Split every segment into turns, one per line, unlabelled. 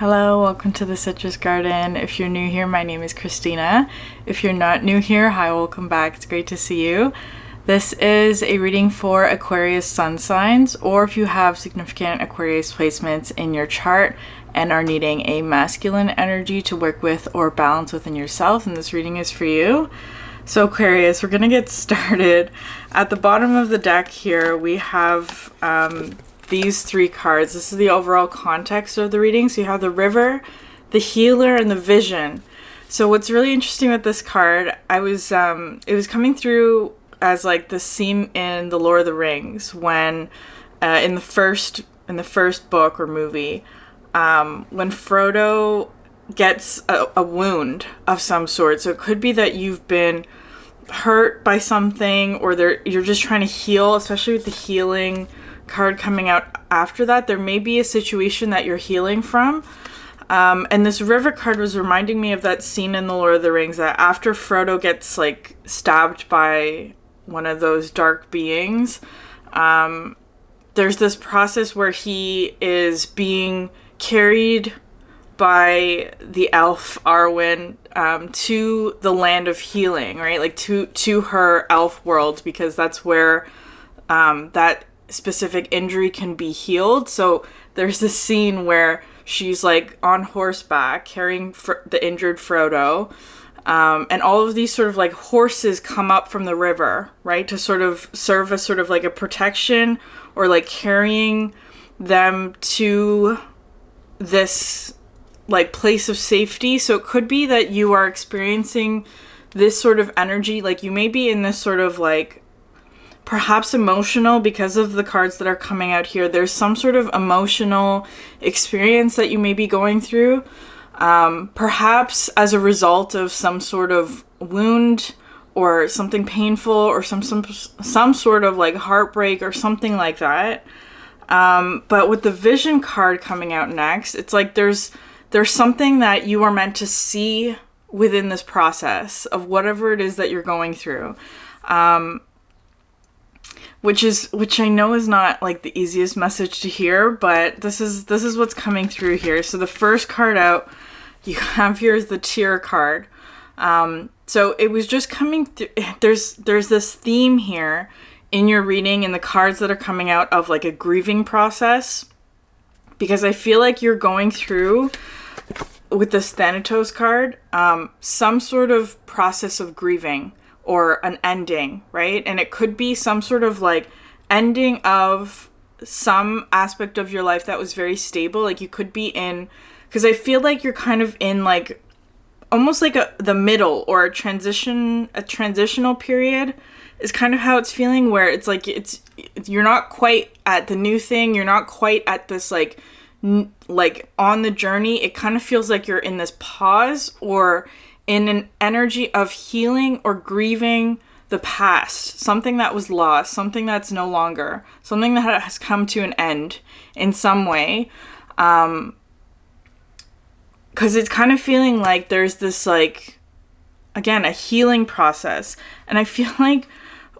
Hello, welcome to the Citrus Garden. If you're new here, my name is Christina. If you're not new here, hi, welcome back. It's great to see you. This is a reading for Aquarius sun signs, or if you have significant Aquarius placements in your chart and are needing a masculine energy to work with or balance within yourself, and this reading is for you. So Aquarius, we're going to get started. At the bottom of the deck here, we have these three cards. This is the overall context of the reading. So you have the River, the Healer, and the Vision. So what's really interesting with this card, it was coming through as like the scene in The Lord of the Rings when in the first book or movie, when Frodo gets a wound of some sort. So it could be that you've been hurt by something, or you're just trying to heal, especially with the healing card coming out after that. There may be a situation that you're healing from. And this River card was reminding me of that scene in The Lord of the Rings, that after Frodo gets like stabbed by one of those dark beings, there's this process where he is being carried by the elf Arwen to the land of healing, right? Like to her elf world, because that's where that specific injury can be healed. So there's this scene where she's like on horseback carrying the injured Frodo, and all of these sort of like horses come up from the river, right, to sort of serve as sort of like a protection, or like carrying them to this like place of safety. So it could be that you are experiencing this sort of energy, like you may be in this sort of like perhaps emotional, because of the cards that are coming out here. There's some sort of emotional experience that you may be going through, perhaps as a result of some sort of wound or something painful, or some sort of like heartbreak or something like that. But with the Vision card coming out next, it's like there's something that you are meant to see within this process of whatever it is that you're going through. Which I know is not like the easiest message to hear, but this is what's coming through here. So the first card out you have here is the Tear card. So it was just coming through. There's this theme here in your reading, in the cards that are coming out, of like a grieving process, because I feel like you're going through, with this Thanatos card, some sort of process of grieving, or an ending, right? And it could be some sort of like ending of some aspect of your life that was very stable. Like you could be in, because I feel like you're kind of in like almost like the middle, or a transitional period is kind of how it's feeling, where it's like you're not quite at the new thing, you're not quite at this like on the journey. It kind of feels like you're in this pause, or in an energy of healing or grieving the past, something that was lost, something that's no longer, something that has come to an end in some way. Because it's kind of feeling like there's this like, again, a healing process. And I feel like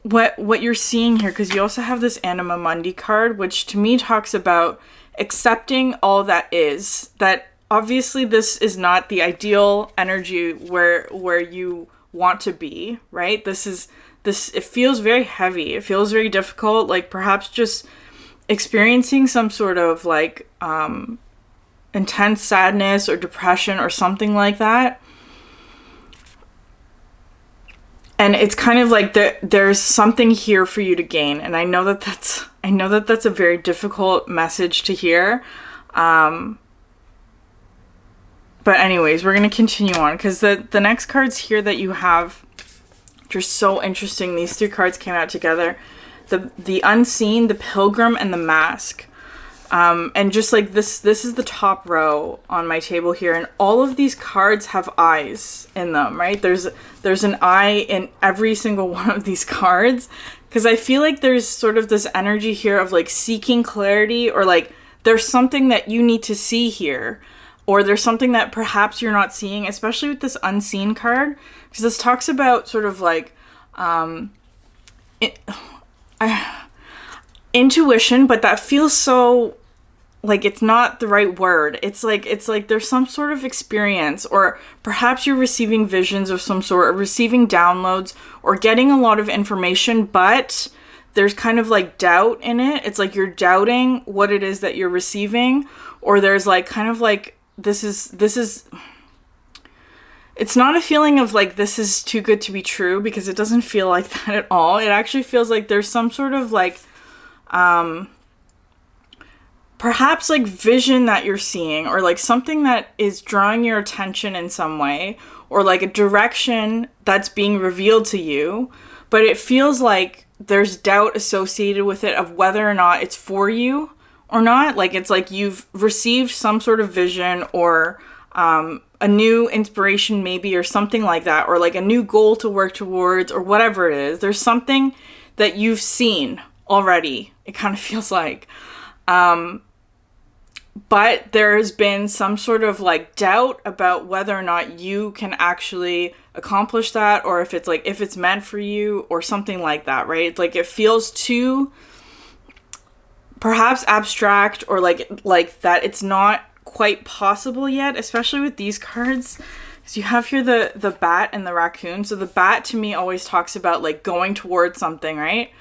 what you're seeing here, because you also have this Anima Mundi card, which to me talks about accepting all that is, that obviously this is not the ideal energy where you want to be, right? It feels very heavy. It feels very difficult, like perhaps just experiencing some sort of like intense sadness or depression or something like that. And it's kind of like there's something here for you to gain. And I know that that's a very difficult message to hear. But anyways, we're going to continue on, because the next cards here that you have are so interesting. These three cards came out together. The Unseen, the Pilgrim, and the Mask. And just like this is the top row on my table here. And all of these cards have eyes in them, right? There's an eye in every single one of these cards. Because I feel like there's sort of this energy here of like seeking clarity, or like there's something that you need to see here. Or there's something that perhaps you're not seeing, especially with this Unseen card, because this talks about sort of like intuition, but that feels so like, it's not the right word. It's like there's some sort of experience, or perhaps you're receiving visions of some sort, or receiving downloads, or getting a lot of information, but there's kind of like doubt in it. It's like you're doubting what it is that you're receiving, or there's like kind of like, this is it's not a feeling of like, this is too good to be true, because it doesn't feel like that at all. It actually feels like there's some sort of like, perhaps like vision that you're seeing, or like something that is drawing your attention in some way, or like a direction that's being revealed to you, but it feels like there's doubt associated with it of whether or not it's for you or not. Like, it's like you've received some sort of vision, or a new inspiration maybe, or something like that, or like a new goal to work towards, or whatever it is. There's something that you've seen already, it kind of feels like. But there has been some sort of like doubt about whether or not you can actually accomplish that, or if it's meant for you, or something like that, right? It's like it feels too perhaps abstract, or like that it's not quite possible yet, especially with these cards. So you have here the bat and the raccoon. So the bat to me always talks about like going towards something, right?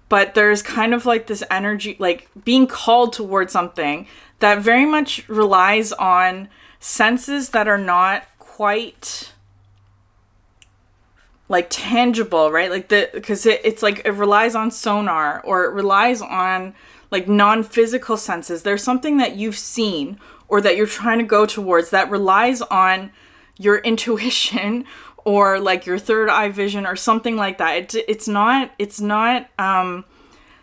But there's kind of like this energy, like being called towards something that very much relies on senses that are not quite like tangible, right? Like because it's like it relies on sonar, or it relies on like non-physical senses. There's something that you've seen, or that you're trying to go towards, that relies on your intuition, or like your third eye vision, or something like that. It's not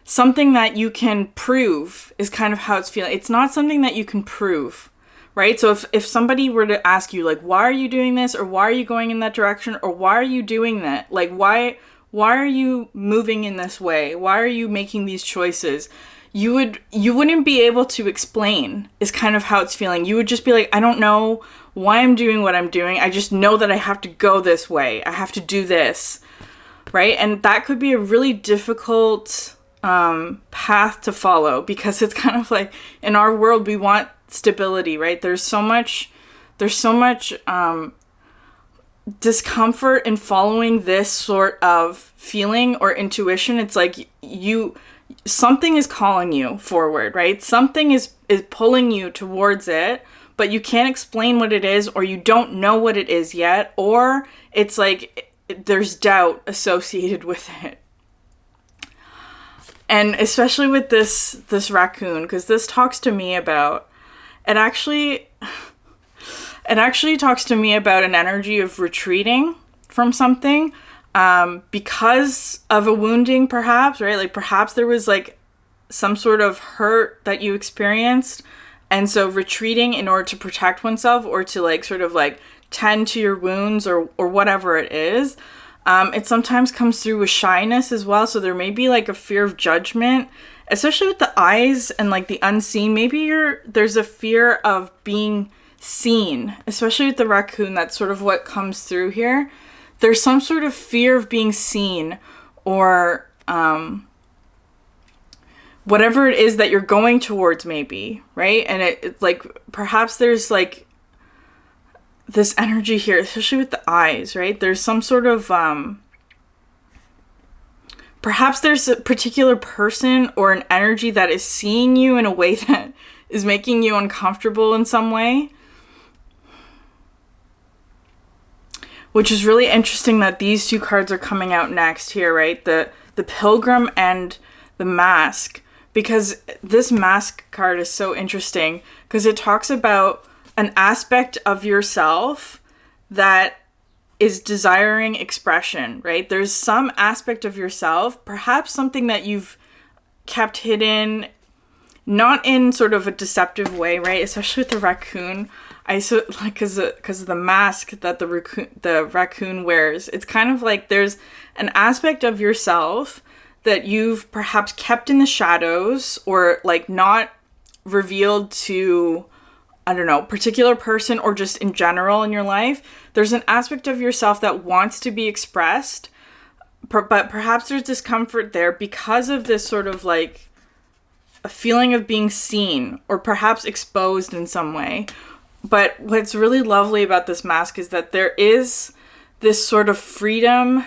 something that you can prove, is kind of how it's feeling. It's not something that you can prove, right? So if somebody were to ask you, like, why are you doing this? Or why are you going in that direction? Or why are you doing that? Like, why are you moving in this way? Why are you making these choices? You wouldn't be able to explain, is kind of how it's feeling. You would just be like, I don't know why I'm doing what I'm doing. I just know that I have to go this way. I have to do this, right? And that could be a really difficult path to follow, because it's kind of like, in our world, we want stability, right? There's so much discomfort in following this sort of feeling or intuition. It's like something is calling you forward, right? Something is pulling you towards it, but you can't explain what it is, or you don't know what it is yet, or it's like there's doubt associated with it. And especially with this raccoon, because this talks to me about, it actually talks to me about an energy of retreating from something, because of a wounding, perhaps, right? Like perhaps there was like some sort of hurt that you experienced, and so retreating in order to protect oneself, or to like sort of like tend to your wounds, or whatever it is. It sometimes comes through with shyness as well. So there may be like a fear of judgment, especially with the eyes and like the unseen. Maybe there's a fear of being seen, especially with the raccoon. That's sort of what comes through here. There's some sort of fear of being seen, or whatever it is that you're going towards, maybe, right? And it's like, perhaps there's like this energy here, especially with the eyes, right? There's some sort of, perhaps there's a particular person or an energy that is seeing you in a way that is making you uncomfortable in some way. Which is really interesting that these two cards are coming out next here, right? The Pilgrim and the Mask. Because this Mask card is so interesting, because it talks about an aspect of yourself that is desiring expression, right? There's some aspect of yourself, perhaps something that you've kept hidden, not in sort of a deceptive way, right? Especially with the raccoon. Because of the mask that the raccoon wears. It's kind of like there's an aspect of yourself that you've perhaps kept in the shadows, or like not revealed to, I don't know, particular person, or just in general in your life. There's an aspect of yourself that wants to be expressed, but perhaps there's discomfort there because of this sort of like a feeling of being seen or perhaps exposed in some way. But what's really lovely about this mask is that there is this sort of freedom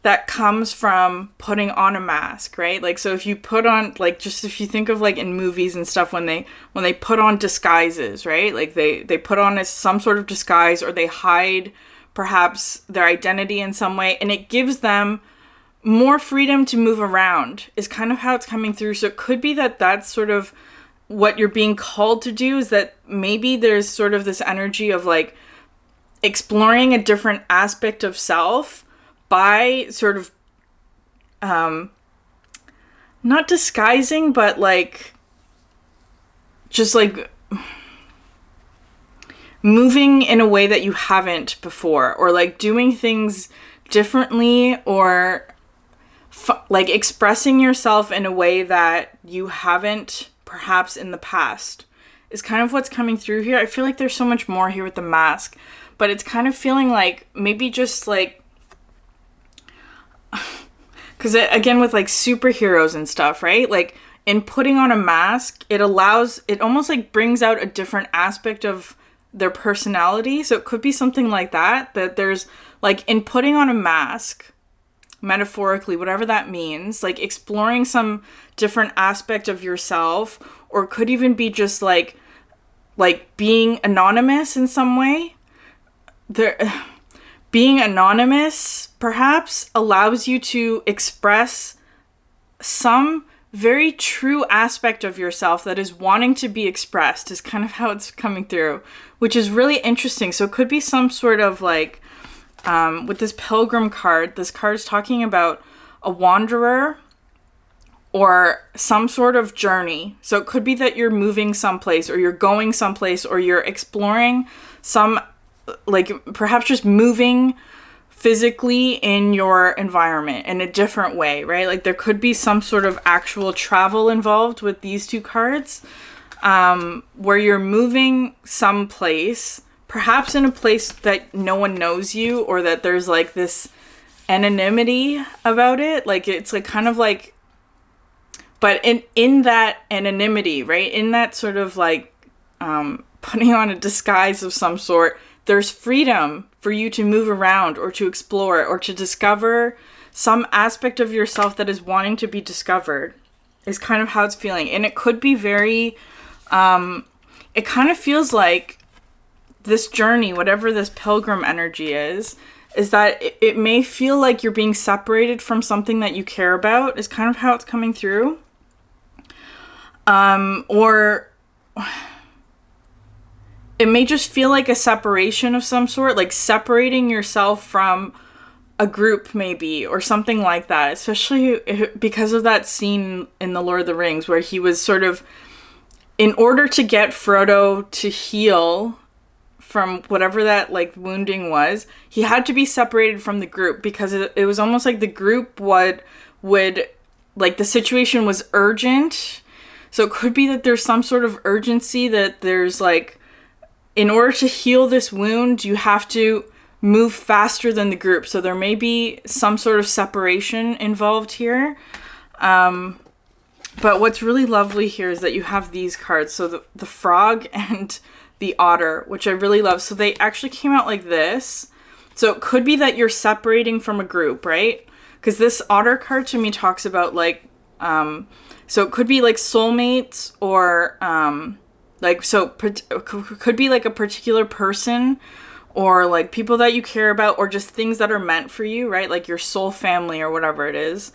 that comes from putting on a mask, right? Like, so if you put on, like, just if you think of like in movies and stuff, when they put on disguises, right? Like they put on some sort of disguise, or they hide perhaps their identity in some way, and it gives them more freedom to move around, is kind of how it's coming through. So it could be that that's sort of what you're being called to do, is that maybe there's sort of this energy of like exploring a different aspect of self by sort of not disguising, but like just like moving in a way that you haven't before, or like doing things differently, or like expressing yourself in a way that you haven't perhaps in the past, is kind of what's coming through here. I feel like there's so much more here with the mask, but it's kind of feeling like maybe just like, because again, with like superheroes and stuff, right? Like in putting on a mask, it almost like brings out a different aspect of their personality. So it could be something like that there's like in putting on a mask, metaphorically, whatever that means, like exploring some different aspect of yourself, or could even be just like being anonymous in some way. Being anonymous perhaps allows you to express some very true aspect of yourself that is wanting to be expressed, is kind of how it's coming through, which is really interesting. So it could be some sort of like, with this Pilgrim card, this card is talking about a wanderer or some sort of journey. So it could be that you're moving someplace, or you're going someplace, or you're exploring some, like perhaps just moving physically in your environment in a different way, right? Like there could be some sort of actual travel involved with these two cards, where you're moving someplace, perhaps in a place that no one knows you, or that there's like this anonymity about it. Like it's like kind of like, but in that anonymity, right? In that sort of like putting on a disguise of some sort, there's freedom for you to move around, or to explore, or to discover some aspect of yourself that is wanting to be discovered, is kind of how it's feeling. And it could be very, it kind of feels like this journey, whatever this pilgrim energy is that it may feel like you're being separated from something that you care about, is kind of how it's coming through. Or it may just feel like a separation of some sort, like separating yourself from a group maybe, or something like that, especially because of that scene in The Lord of the Rings where he was sort of, in order to get Frodo to heal from whatever that like wounding was, he had to be separated from the group, because it was almost like the group would like, the situation was urgent. So it could be that there's some sort of urgency, that there's like, in order to heal this wound, you have to move faster than the group. So there may be some sort of separation involved here. But what's really lovely here is that you have these cards. So the frog and the otter, which I really love. So they actually came out like this. So it could be that you're separating from a group, right? Because this otter card to me talks about like, so it could be like soulmates, or like, so could be like a particular person, or like people that you care about, or just things that are meant for you, right? Like your soul family or whatever it is.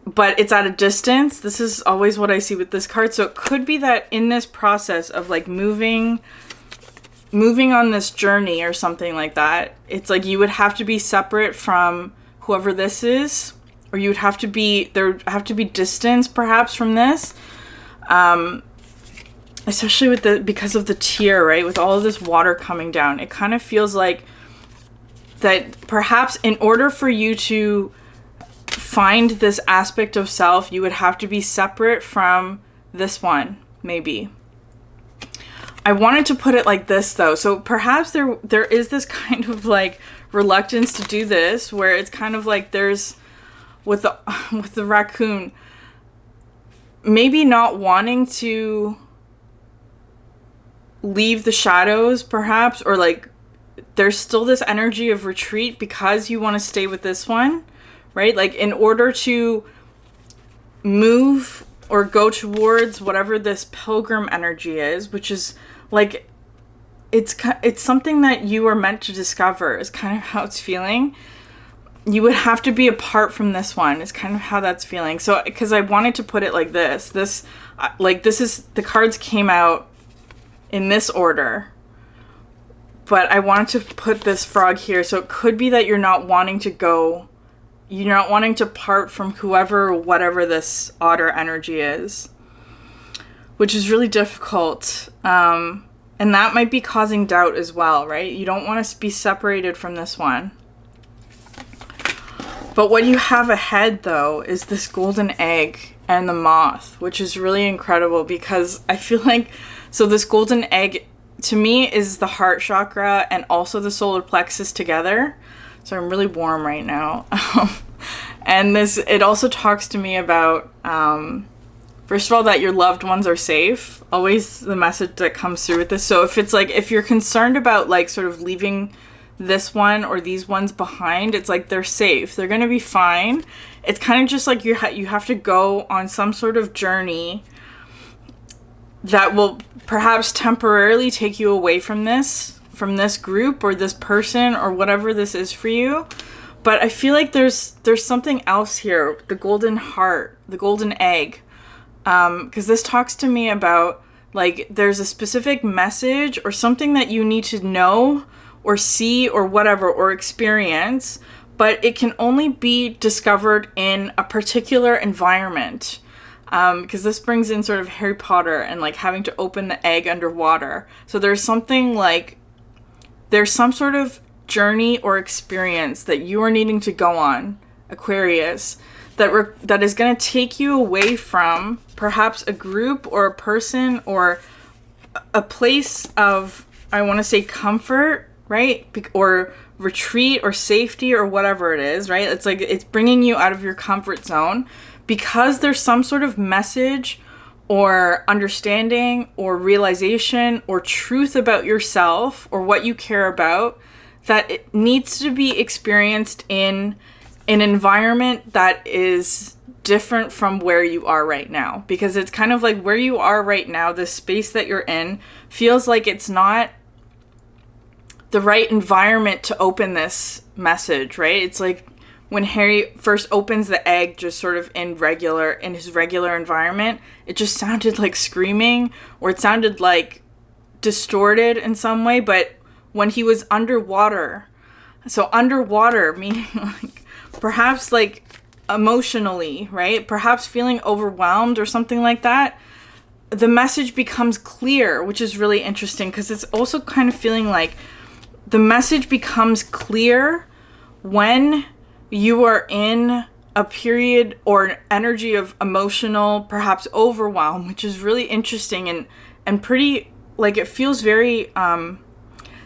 But it's at a distance. This is always what I see with this card. So it could be that in this process of like moving on this journey or something like that, it's like you would have to be separate from whoever this is, or you would have to be, there would have to be distance perhaps from this. Especially because of the tear, right? With all of this water coming down, it kind of feels like that perhaps in order for you to find this aspect of self, you would have to be separate from this one, maybe. I wanted to put it like this though. So perhaps there is this kind of like reluctance to do this, where it's kind of like there's with the raccoon, maybe not wanting to leave the shadows, perhaps, or like there's still this energy of retreat because you want to stay with this one, right? Like in order to move or go towards whatever this pilgrim energy is, which is like it's something that you are meant to discover, is kind of how it's feeling. You would have to be apart from this one, is kind of how that's feeling. So because I wanted to put it like this is, the cards came out in this order, but I wanted to put this frog here. So it could be that you're not wanting to part from whoever or whatever this otter energy is, which is really difficult. And that might be causing doubt as well, right? You don't want to be separated from this one. But what you have ahead, though, is this golden egg and the moth, which is really incredible because I feel like, so this golden egg to me is the heart chakra and also the solar plexus together. So I'm really warm right now. And it also talks to me about, first of all, that your loved ones are safe. Always the message that comes through with this. So if it's like, if you're concerned about like sort of leaving this one or these ones behind, it's like they're safe. They're going to be fine. It's kind of just like you have to go on some sort of journey that will perhaps temporarily take you away from this group or this person or whatever this is for you. But I feel like there's something else here, the golden heart, the golden egg. Because this talks to me about like there's a specific message or something that you need to know or see or whatever or experience, but it can only be discovered in a particular environment. Because this brings in sort of Harry Potter and like having to open the egg underwater. So there's something like, there's some sort of journey or experience that you are needing to go on, Aquarius, that is going to take you away from perhaps a group or a person or a place of, I want to say, comfort, right? Or retreat or safety or whatever it is, right? It's like it's bringing you out of your comfort zone because there's some sort of message or understanding or realization or truth about yourself or what you care about that it needs to be experienced in an environment that is different from where you are right now. Because it's kind of like where you are right now, the space that you're in feels like it's not the right environment to open this message, right? It's like when Harry first opens the egg just sort of in his regular environment, it just sounded like screaming or it sounded like distorted in some way. But when he was underwater, so underwater meaning like perhaps like emotionally, right? Perhaps feeling overwhelmed or something like that, the message becomes clear, which is really interesting because it's also kind of feeling like the message becomes clear when you are in a period or an energy of emotional, perhaps overwhelm, which is really interesting and pretty, like it feels very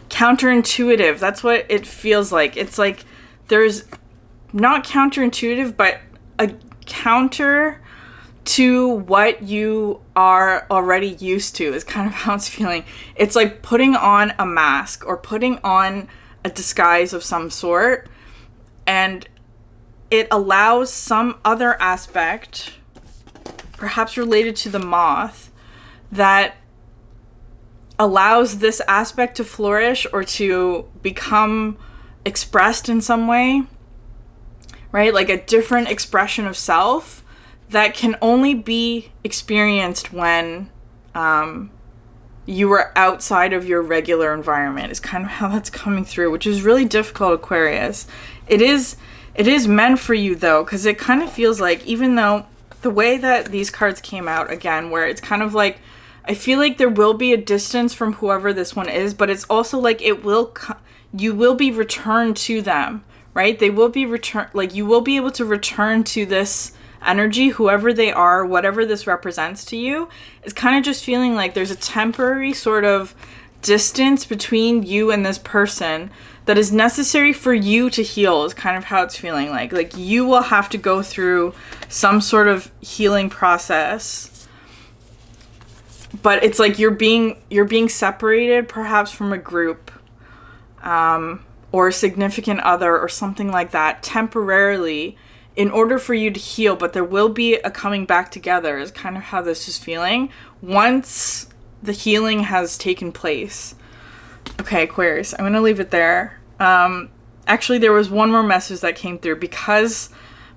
counterintuitive. That's what it feels like. It's like there's not counterintuitive, but a counter to what you are already used to is kind of how it's feeling. It's like putting on a mask or putting on a disguise of some sort, and it allows some other aspect, perhaps related to the moth, that allows this aspect to flourish or to become expressed in some way, right? Like a different expression of self that can only be experienced when you are outside of your regular environment is kind of how that's coming through, which is really difficult, Aquarius. It is meant for you though, because it kind of feels like, even though the way that these cards came out again, where it's kind of like, I feel like there will be a distance from whoever this one is, but it's also like you will be returned to them, right? They will be returned, like you will be able to return to this energy, whoever they are, whatever this represents to you. It's kind of just feeling like there's a temporary sort of distance between you and this person that is necessary for you to heal, is kind of how it's feeling like. Like you will have to go through some sort of healing process but it's like you're being separated perhaps from a group, or a significant other or something like that temporarily in order for you to heal, but there will be a coming back together is kind of how this is feeling once the healing has taken place. Okay, Aquarius, I'm going to leave it there. Actually, there was one more message that came through because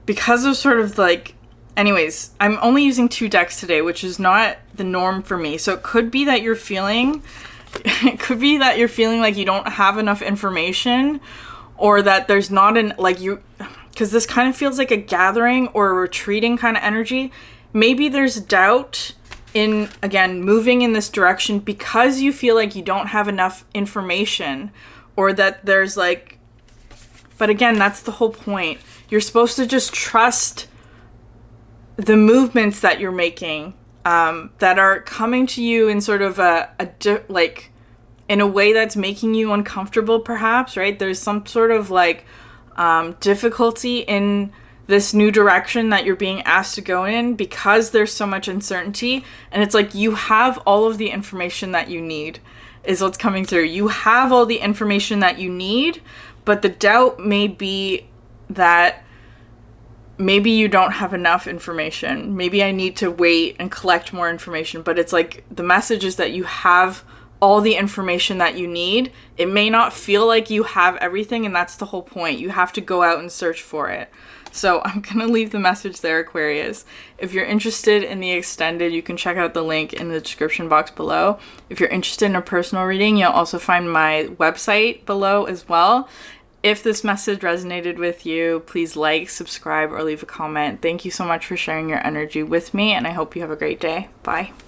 of sort of like, anyways, I'm only using 2 decks today, which is not the norm for me. So it could be that you're feeling like you don't have enough information, or that there's not because this kind of feels like a gathering or a retreating kind of energy. Maybe there's doubt in, again, moving in this direction because you feel like you don't have enough information, or that there's like, but again, that's the whole point. You're supposed to just trust the movements that you're making, that are coming to you in sort of like in a way that's making you uncomfortable, perhaps, right? There's some sort of like difficulty in this new direction that you're being asked to go in because there's so much uncertainty. And it's like you have all of the information that you need is what's coming through. You have all the information that you need, but the doubt may be that maybe you don't have enough information. Maybe I need to wait and collect more information. But it's like the message is that you have all the information that you need. It may not feel like you have everything, and that's the whole point. You have to go out and search for it. So I'm going to leave the message there, Aquarius. If you're interested in the extended, you can check out the link in the description box below. If you're interested in a personal reading, you'll also find my website below as well. If this message resonated with you, please like, subscribe, or leave a comment. Thank you so much for sharing your energy with me, and I hope you have a great day. Bye.